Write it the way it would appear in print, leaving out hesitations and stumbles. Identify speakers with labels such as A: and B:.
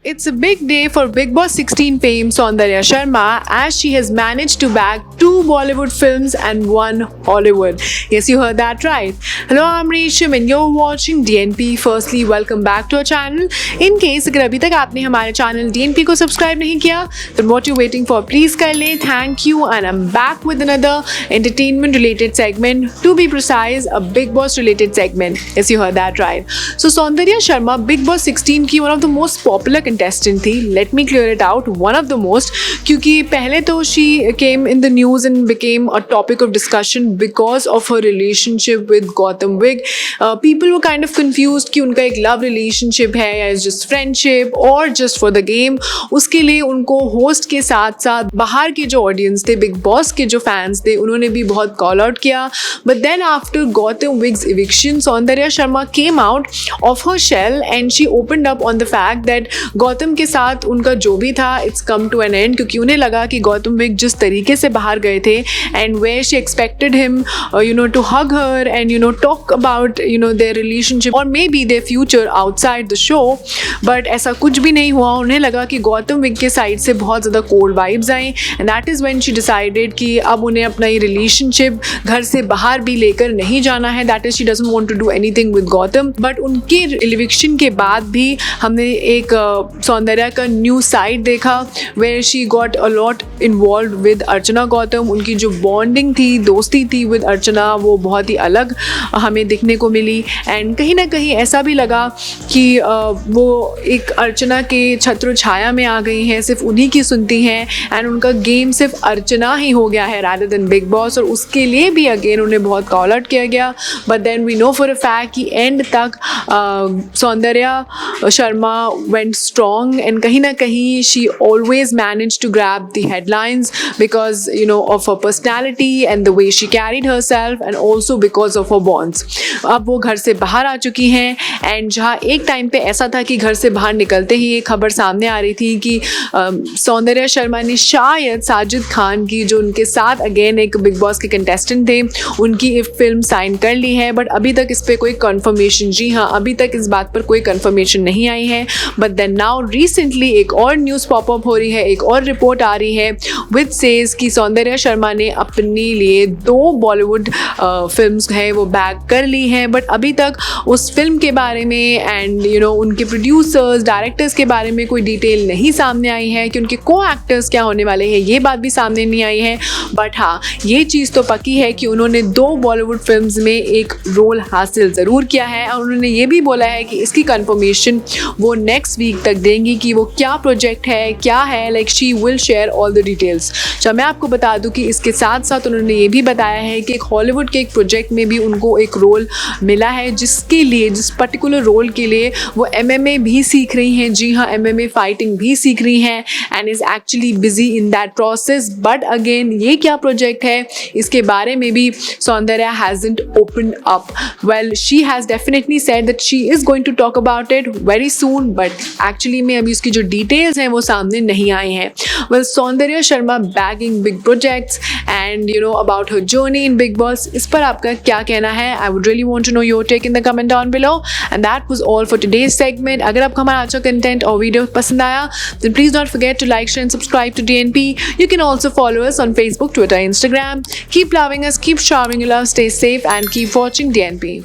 A: It's a big day for Big Boss 16 fame Saundarya Sharma as she has managed to bag 2 Bollywood films and 1 Hollywood. Yes, you heard that right. Hello, I'm Resham and you're watching DNP. Firstly, welcome back to our channel. In case अगर अभी तक आपने हमारे channel DNP को subscribe नहीं किया, then what you waiting for? Please कर ले. Thank you, and I'm back with another entertainment related segment. To be precise, a Big Boss related segment. Yes, you heard that right. So Saundarya Sharma, Big Boss 16 की one of the most popular contestant थी. Let me clear it out. One of the most, क्योंकि पहले तो she came in the news and became a topic of discussion because of her relationship with Gautam Wigg. People were kind of confused कि उनका एक love relationship है या just friendship or just for the game. उसके लिए उनको host के साथ साथ बाहर के जो audience थे, Big Boss के जो fans थे, उन्होंने भी बहुत call out किया. But then after Gautam Wigg's eviction, Saundarya Sharma came out of her shell and she opened up on the fact that Gautam के साथ उनका जो भी था it's come to an end, क्योंकि उन्हें लगा कि गौतम विग जिस तरीके से बाहर गए थे and where she expected him to hug her and talk about their relationship और maybe their future outside the show, but ऐसा कुछ भी नहीं हुआ. उन्हें लगा कि गौतम विग के साइड से बहुत ज़्यादा cold vibes I and that is when she decided कि अब उन्हें अपना ये रिलेशनशिप घर से बाहर भी लेकर नहीं जाना है. That is she doesn't want to do anything with Gautam. But उनके इविक्शन के बाद भी हमने एक सौंदर्या का न्यू साइड देखा where she got a lot involve with Archana Gautam. उनकी जो बॉन्डिंग थी, दोस्ती थी विद अर्चना, वो बहुत ही अलग हमें दिखने को मिली एंड कहीं ना कहीं ऐसा भी लगा कि वो एक अर्चना के छत्र छाया में आ गई हैं, सिर्फ उन्हीं की सुनती हैं एंड उनका गेम सिर्फ अर्चना ही हो गया है रादर देन बिग बॉस. और उसके लिए भी अगेन उन्हें बहुत कॉल आउट किया गया. But then we know for a fact कि एंड तक Soundarya Sharma went strong and kahin na kahin she always managed to grab the headlines because of her personality and the way she carried herself and also because of her bonds. अब वो घर से बाहर आ चुकी हैं and जहाँ एक टाइम पे ऐसा था कि घर से बाहर निकलते ही एक खबर सामने आ रही थी कि सौंदर्या शर्मा ने शायद साजिद खान की, जो उनके साथ अगेन एक बिग बॉस के कंटेस्टेंट थे, उनकी फिल्म साइन कर ली है. बट अभी तक इस पर कोई कंफर्मेशन, जी हाँ, अभी तक इस बात पर कोई कंफर्मेशन नहीं आई है. बट देन नाउ रिसेंटली एक और न्यूज़ पॉपअप हो रही है, एक और रिपोर्ट आ रही है विच सेज कि सौंदर्या शर्मा ने अपने लिए 2 बॉलीवुड फिल्म्स है वो बैग कर ली हैं. बट अभी तक उस फिल्म के बारे में एंड उनके प्रोड्यूसर्स, डायरेक्टर्स के बारे में कोई डिटेल नहीं सामने आई है कि उनके को एक्टर्स क्या होने वाले हैं, ये बात भी सामने नहीं आई है. बट हाँ, ये चीज़ तो पक्की है कि उन्होंने 2 बॉलीवुड फिल्म्स में एक रोल हासिल ज़रूर किया है और उन्होंने ये भी बोला है कि इसकी कंफर्मेशन वो नेक्स्ट वीक तक देंगी कि वो क्या प्रोजेक्ट है, क्या है. Like she will share all the details. तो मैं आपको बता दूं कि इसके साथ साथ उन्होंने ये भी बताया है कि एक हॉलीवुड के एक प्रोजेक्ट में भी उनको एक रोल मिला है, जिसके लिए, जिस पर्टिकुलर रोल के लिए वो MMA भी सीख रही हैं. जी हाँ, MMA फाइटिंग भी सीख रही हैं and is actually busy in that process. But again ये क्या प्रोजेक्ट है, इसके बारे में भी Soundarya hasn't open up. Well, she has definitely said that she is going to talk about it very soon, but actually में अभी उसकी जो डिटेल्स हैं वो सामने नहीं आई हैं. Well, Soundarya Sharma bagging big projects and about her journey in big boss, इस पर आपका क्या कहना है? I would really want to know your take in the comment down below. And that was all for today's segment. अगर आपको हमारा अच्छा कंटेंट और वीडियो पसंद आया then please don't forget to like, share and subscribe to DNP. You can also follow us on Facebook, Twitter, Instagram. Keep loving us, keep showering your love, stay safe and keep watching DNP.